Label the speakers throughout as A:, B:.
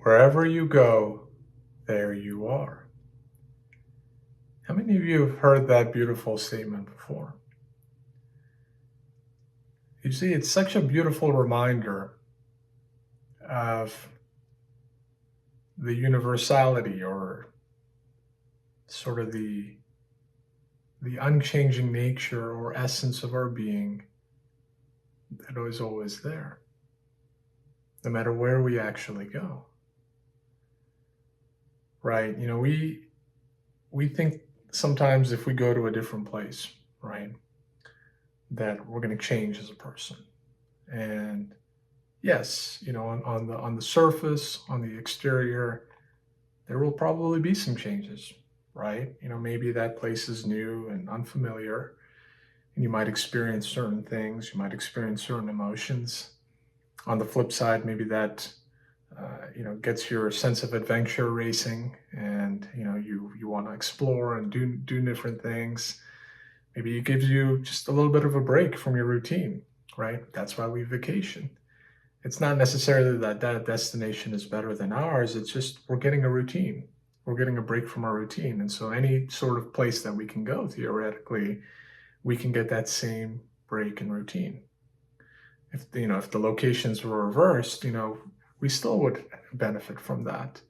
A: Wherever you go, there you are. How many of you have heard that beautiful statement before? You see, it's such a beautiful reminder of the universality or sort of the unchanging nature or essence of our being that is always there, no matter where we actually go. Right? We think sometimes if we go to a different place, right, that we're going to change as a person. And yes, on the surface, on the exterior, there will probably be some changes, right? Maybe that place is new and unfamiliar, and you might experience certain things, you might experience certain emotions. On the flip side, maybe that gets your sense of adventure racing, and you want to explore and do different things. Maybe it gives you just a little bit of a break from your routine, right? That's why we vacation. It's not necessarily that that destination is better than ours. It's just we're getting a routine. We're getting a break from our routine. And so any sort of place that we can go, theoretically, we can get that same break and routine. If the locations were reversed, we still would benefit from that.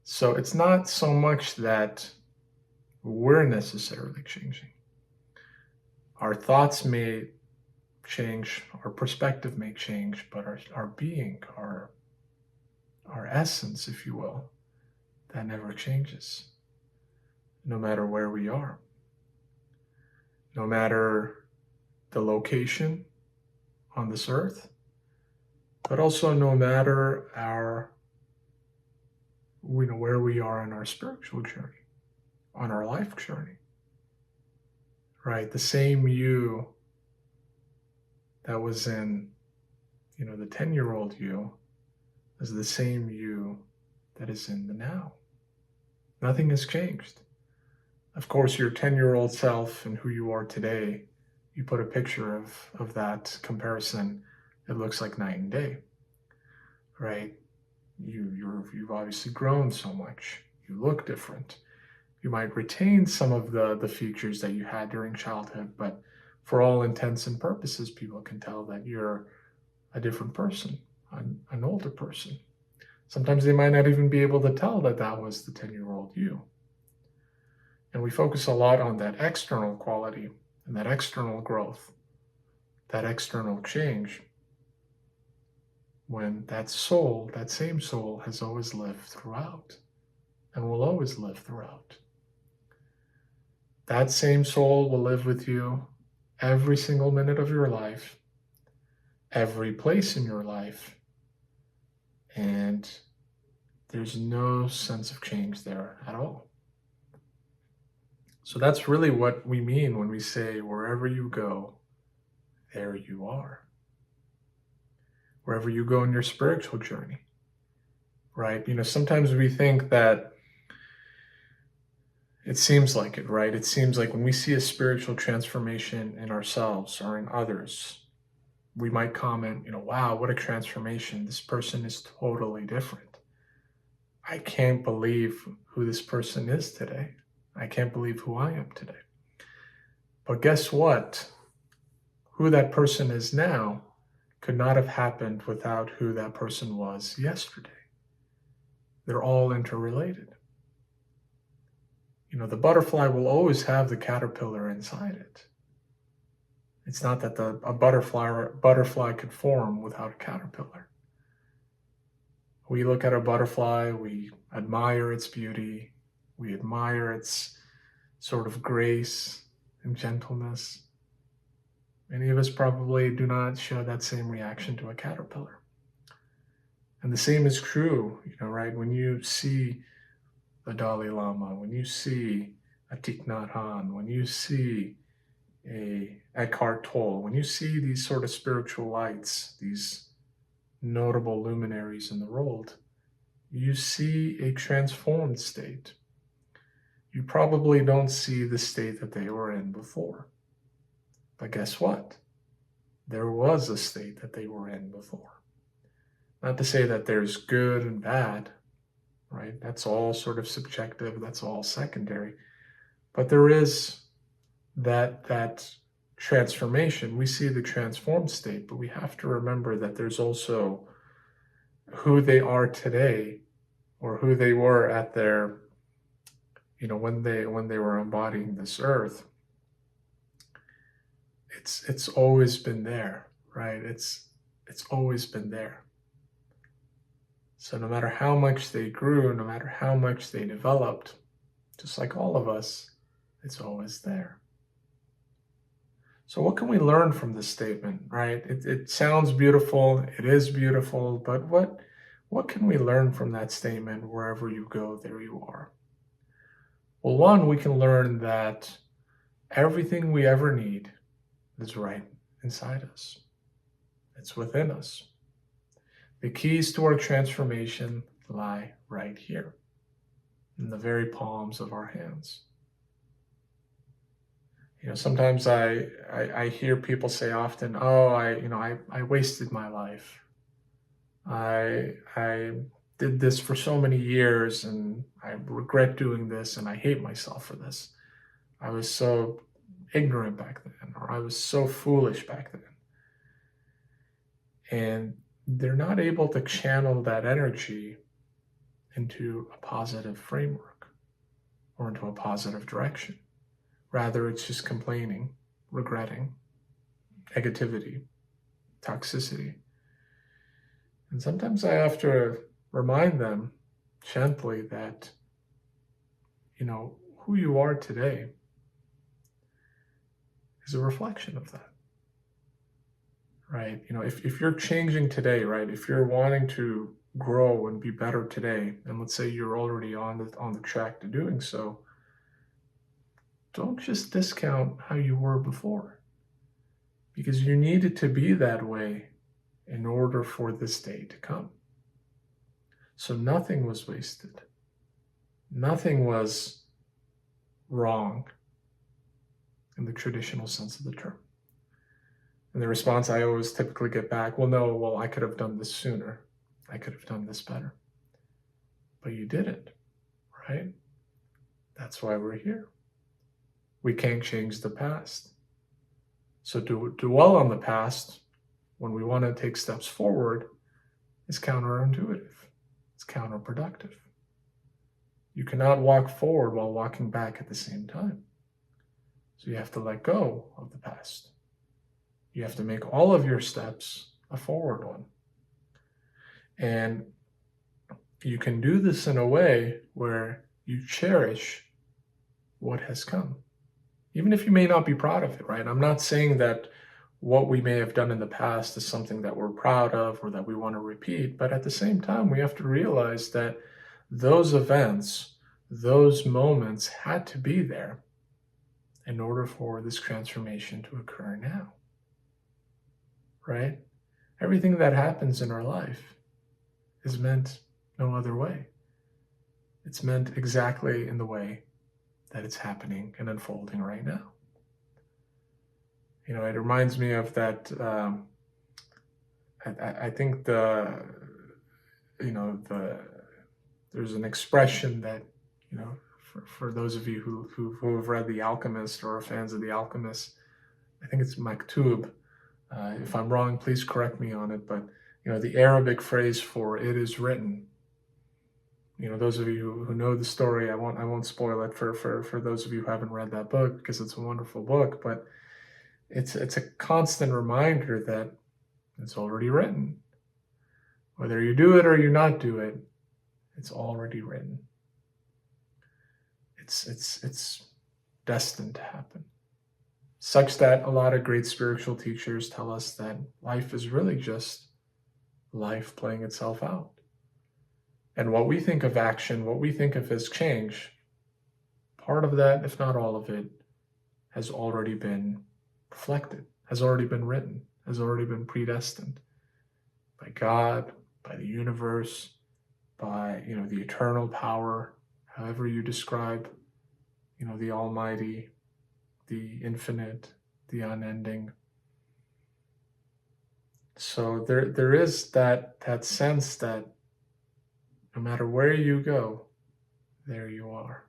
A: So it's not so much that we're necessarily changing. Our thoughts may change, our perspective may change, but our being, our essence, if you will, that never changes, no matter where we are, no matter the location on this earth, but also no matter where we are in our spiritual journey, on our life journey, right? The same you that was in, the 10-year-old you is the same you that is in the now. Nothing has changed. Of course, your 10-year-old self and who you are today, you put a picture of that comparison, it looks like night and day, right? You've obviously grown so much. You look different. You might retain some of the features that you had during childhood, but for all intents and purposes, people can tell that you're a different person, an older person. Sometimes they might not even be able to tell that that was the 10-year-old you. And we focus a lot on that external quality and that external growth, that external change, when that soul, that same soul, has always lived throughout and will always live throughout. That same soul will live with you every single minute of your life, every place in your life, and there's no sense of change there at all. So that's really what we mean when we say, wherever you go, there you are. Wherever you go in your spiritual journey, right? Sometimes we think that it seems like it, right? It seems like when we see a spiritual transformation in ourselves or in others, we might comment, wow, what a transformation. This person is totally different. I can't believe who this person is today. I can't believe who I am today. But guess what? Who that person is now could not have happened without who that person was yesterday. They're all interrelated. The butterfly will always have the caterpillar inside it. It's not that a butterfly could form without a caterpillar. We look at a butterfly, we admire its beauty, we admire its sort of grace and gentleness. Many of us probably do not show that same reaction to a caterpillar. And the same is true, right? When you see the Dalai Lama, when you see a Thich Nhat Hanh, when you see a Eckhart Tolle, when you see these sort of spiritual lights, these notable luminaries in the world, you see a transformed state. You probably don't see the state that they were in before. But guess what? There was a state that they were in before. Not to say that there's good and bad, right? That's all sort of subjective, that's all secondary. But there is that transformation. We see the transformed state, but we have to remember that there's also who they are today, or who they were at their, when they were embodying this earth. It's always been there, right? It's always been there. So no matter how much they grew, no matter how much they developed, just like all of us, it's always there. So what can we learn from this statement, right? It sounds beautiful, it is beautiful, but what can we learn from that statement? Wherever you go, there you are. Well, one, we can learn that everything we ever need is right inside us. It's within us. The keys to our transformation lie right here, in the very palms of our hands. Sometimes I hear people say often, "Oh, I wasted my life. I did this for so many years, and I regret doing this, and I hate myself for this. I was so ignorant back then, or I was so foolish back then." And they're not able to channel that energy into a positive framework or into a positive direction. Rather, it's just complaining, regretting, negativity, toxicity. And sometimes I have to remind them gently that, who you are today is a reflection of that, right? If you're changing today, right? If you're wanting to grow and be better today, and let's say you're already on the track to doing so, don't just discount how you were before, because you needed to be that way in order for this day to come. So nothing was wasted. Nothing was wrong in the traditional sense of the term. And the response I always typically get back, well, I could have done this sooner. I could have done this better. But you didn't, right? That's why we're here. We can't change the past. So to dwell on the past when we want to take steps forward is counterintuitive. It's counterproductive. You cannot walk forward while walking back at the same time. So you have to let go of the past. You have to make all of your steps a forward one. And you can do this in a way where you cherish what has come, even if you may not be proud of it, right? I'm not saying that what we may have done in the past is something that we're proud of or that we want to repeat, but at the same time, we have to realize that those events, those moments had to be there in order for this transformation to occur now, right? Everything that happens in our life is meant no other way. It's meant exactly in the way that it's happening and unfolding right now. It reminds me of that. I think there's an expression that, for those of you who have read The Alchemist or are fans of The Alchemist, I think it's maktub. If I'm wrong, please correct me on it. But the Arabic phrase for "it is written." Those of you who know the story, I won't spoil it for those of you who haven't read that book, because it's a wonderful book. But it's a constant reminder that it's already written. Whether you do it or you not do it, it's already written. It's destined to happen. Such that a lot of great spiritual teachers tell us that life is really just life playing itself out. And what we think of action, what we think of as change, part of that, if not all of it, has already been reflected, has already been written, has already been predestined by God, by the universe, by the eternal power, however you describe the Almighty, the infinite, the unending. So there is that sense that no matter where you go, there you are.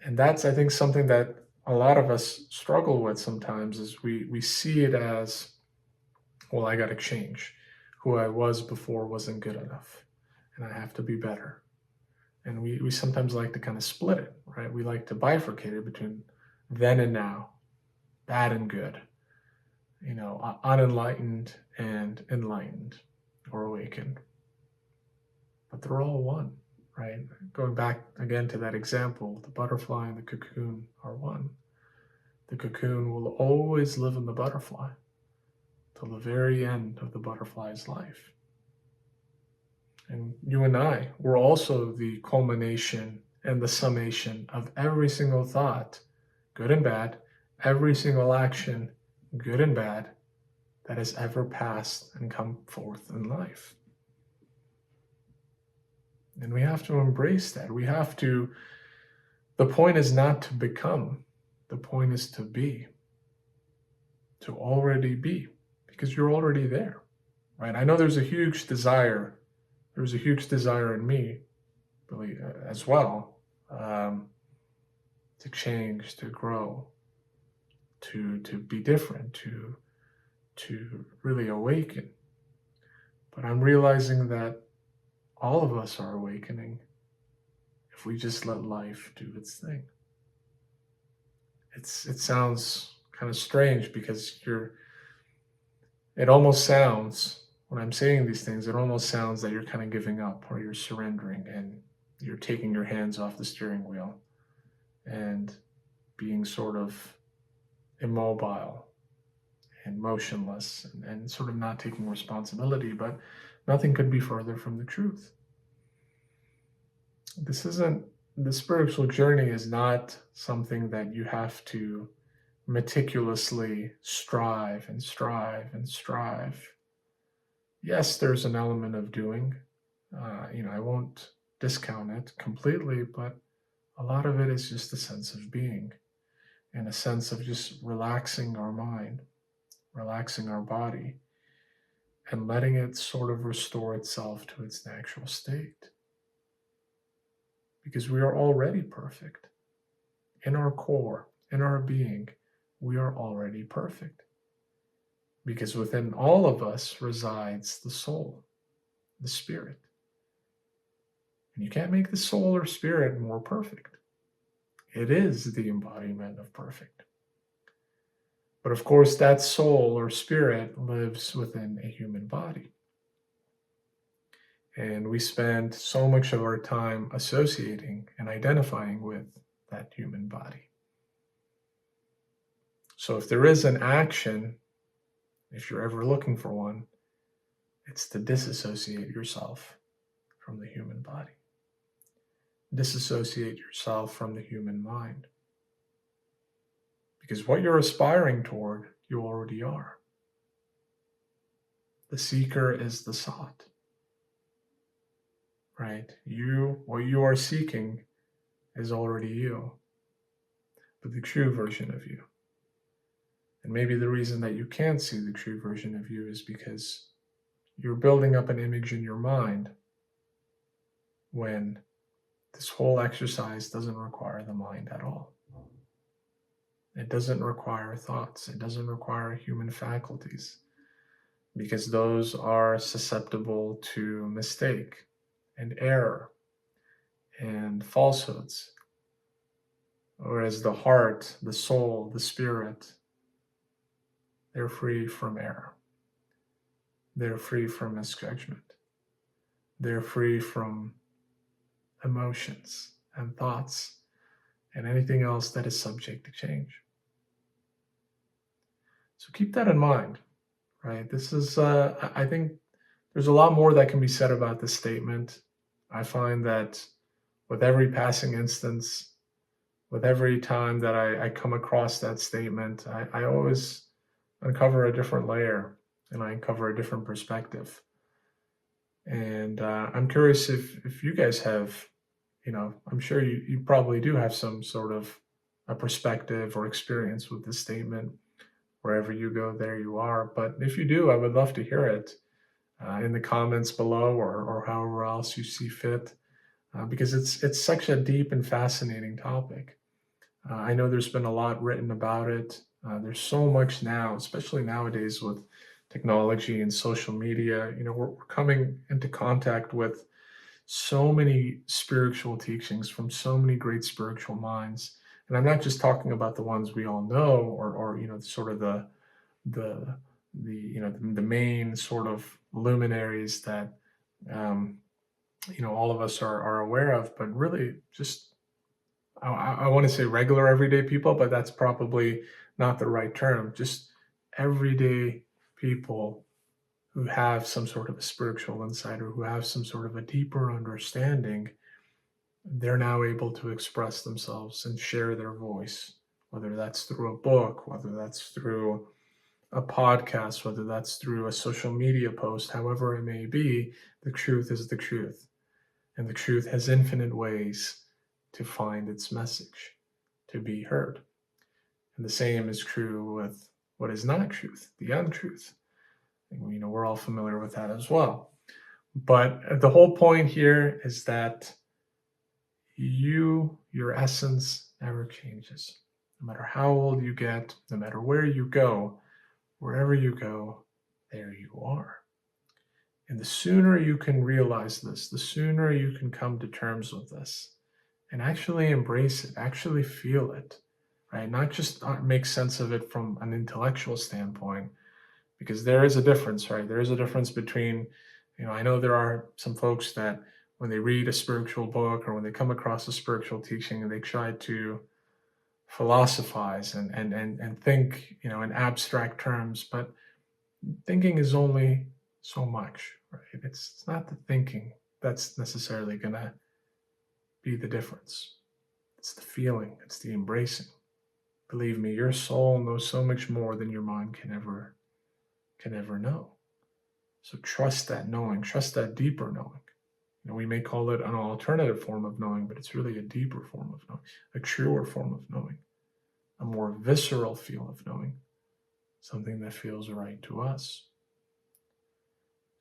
A: And that's, I think, something that a lot of us struggle with sometimes is we see it as, well, I got to change. Who I was before wasn't good enough, and I have to be better. And we sometimes like to kind of split it, right? We like to bifurcate it between then and now, bad and good, unenlightened and enlightened or awakened. But they're all one, right? Going back again to that example, the butterfly and the cocoon are one. The cocoon will always live in the butterfly till the very end of the butterfly's life. And you and I, we're also the culmination and the summation of every single thought, good and bad, every single action, good and bad, that has ever passed and come forth in life. And we have to embrace that. The point is not to become, the point is to be, to already be, because you're already there, right? I know there's a huge desire in me, really, as well, to change, to grow, to be different, to really awaken. But I'm realizing that all of us are awakening if we just let life do its thing. It sounds kind of strange because it almost sounds, when I'm saying these things, it almost sounds that you're kind of giving up or you're surrendering and you're taking your hands off the steering wheel and being sort of immobile and motionless and sort of not taking responsibility, but nothing could be further from the truth. The spiritual journey is not something that you have to meticulously strive and strive and strive. Yes, there's an element of doing. I won't discount it completely, but a lot of it is just a sense of being and a sense of just relaxing our mind, relaxing our body, and letting it sort of restore itself to its natural state. Because we are already perfect. In our core, in our being, we are already perfect. Because within all of us resides the soul, the spirit. And you can't make the soul or spirit more perfect. It is the embodiment of perfect. But of course, that soul or spirit lives within a human body. And we spend so much of our time associating and identifying with that human body. So if there is an action, if you're ever looking for one, it's to disassociate yourself from the human body. Disassociate yourself from the human mind. Because what you're aspiring toward, you already are. The seeker is the sought. Right? What you are seeking is already you, but the true version of you. And maybe the reason that you can't see the true version of you is because you're building up an image in your mind when this whole exercise doesn't require the mind at all. It doesn't require thoughts. It doesn't require human faculties because those are susceptible to mistake and error and falsehoods. Whereas the heart, the soul, the spirit, they're free from error. They're free from misjudgment. They're free from emotions and thoughts and anything else that is subject to change. So keep that in mind, right? This is, I think there's a lot more that can be said about this statement. I find that with every passing instance, with every time that I come across that statement, I always uncover a different layer and I uncover a different perspective. And I'm curious if you guys have, I'm sure you probably do have some sort of a perspective or experience with this statement. Wherever you go, there you are. But if you do, I would love to hear it in the comments below, or however else you see fit, because it's such a deep and fascinating topic. I know there's been a lot written about it. There's so much now, especially nowadays with technology and social media. We're coming into contact with so many spiritual teachings from so many great spiritual minds. And I'm not just talking about the ones we all know, or sort of the the main sort of luminaries that um, all of us are aware of, but really just I want to say regular everyday people, but that's probably not the right term. Just everyday people who have some sort of a spiritual insight, or who have some sort of a deeper understanding. They're now able to express themselves and share their voice, whether that's through a book, whether that's through a podcast, whether that's through a social media post, however it may be. The truth is the truth. And the truth has infinite ways to find its message, to be heard. And the same is true with what is not truth, the untruth. And, we're all familiar with that as well. But the whole point here is that your essence never changes. No matter how old you get, no matter where you go, wherever you go, there you are. And the sooner you can realize this, the sooner you can come to terms with this and actually embrace it, actually feel it, right? Not just make sense of it from an intellectual standpoint, because there is a difference, right? There is a difference between, I know there are some folks that when they read a spiritual book, or when they come across a spiritual teaching, and they try to philosophize and think, in abstract terms, but thinking is only so much, right? It's not the thinking that's necessarily going to be the difference. It's the feeling, it's the embracing. Believe me, your soul knows so much more than your mind can ever know. So trust that knowing, trust that deeper knowing. We may call it an alternative form of knowing, but it's really a deeper form of knowing, a truer form of knowing, a more visceral feel of knowing, something that feels right to us.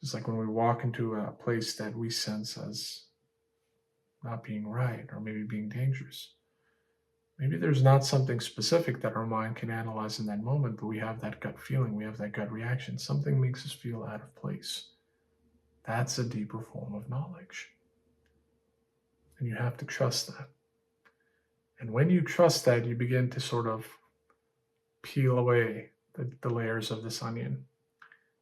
A: Just like when we walk into a place that we sense as not being right, or maybe being dangerous. Maybe there's not something specific that our mind can analyze in that moment, but we have that gut feeling, we have that gut reaction. Something makes us feel out of place. That's a deeper form of knowledge. And you have to trust that. And when you trust that, you begin to sort of peel away the layers of this onion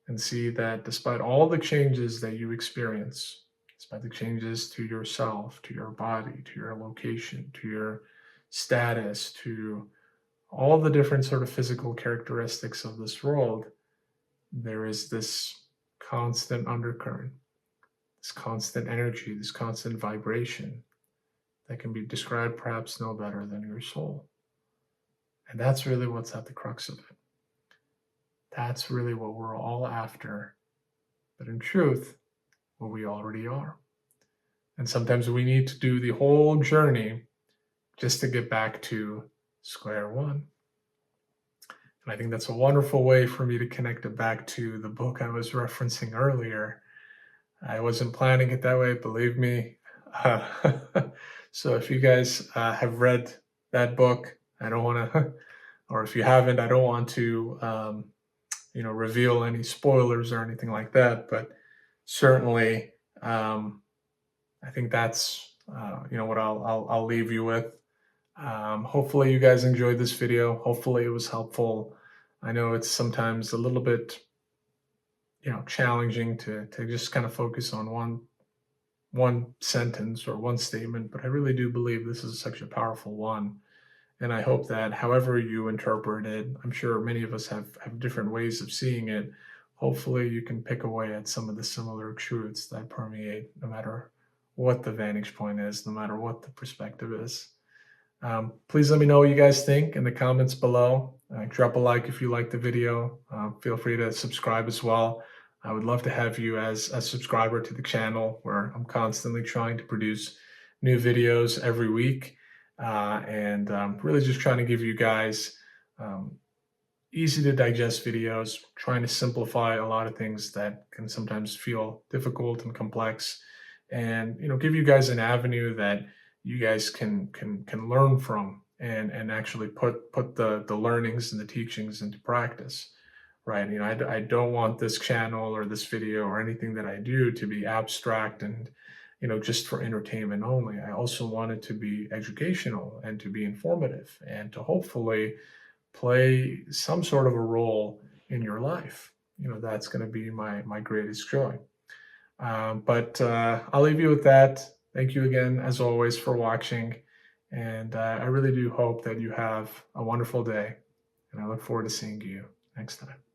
A: and see that despite all the changes that you experience, despite the changes to yourself, to your body, to your location, to your status, to all the different sort of physical characteristics of this world, there is this constant undercurrent, this constant energy, this constant vibration that can be described perhaps no better than your soul. And that's really what's at the crux of it. That's really what we're all after, but in truth, what we already are. And sometimes we need to do the whole journey just to get back to square one. And I think that's a wonderful way for me to connect it back to the book I was referencing earlier. I wasn't planning it that way, believe me. Uh, so if you guys have read that book, I don't want to, or if you haven't, I don't want to, reveal any spoilers or anything like that. But certainly, I think that's, what I'll leave you with. Hopefully you guys enjoyed this video. Hopefully it was helpful. I know it's sometimes a little bit, challenging to just kind of focus on one sentence or one statement, but I really do believe this is such a powerful one. And I hope that however you interpret it, I'm sure many of us have different ways of seeing it. Hopefully you can pick away at some of the similar truths that permeate, no matter what the vantage point is, no matter what the perspective is. Please let me know what you guys think in the comments below. Drop a like if you like the video. Feel free to subscribe as well. I would love to have you as a subscriber to the channel, where I'm constantly trying to produce new videos every week, and really just trying to give you guys easy to digest videos, trying to simplify a lot of things that can sometimes feel difficult and complex, and give you guys an avenue that you guys can learn from, and actually put the learnings and the teachings into practice, right? I don't want this channel or this video or anything that I do to be abstract and just for entertainment only. I also want it to be educational and to be informative and to hopefully play some sort of a role in your life. That's going to be my greatest joy. But I'll leave you with that. Thank you again, as always, for watching. And I really do hope that you have a wonderful day. And I look forward to seeing you next time.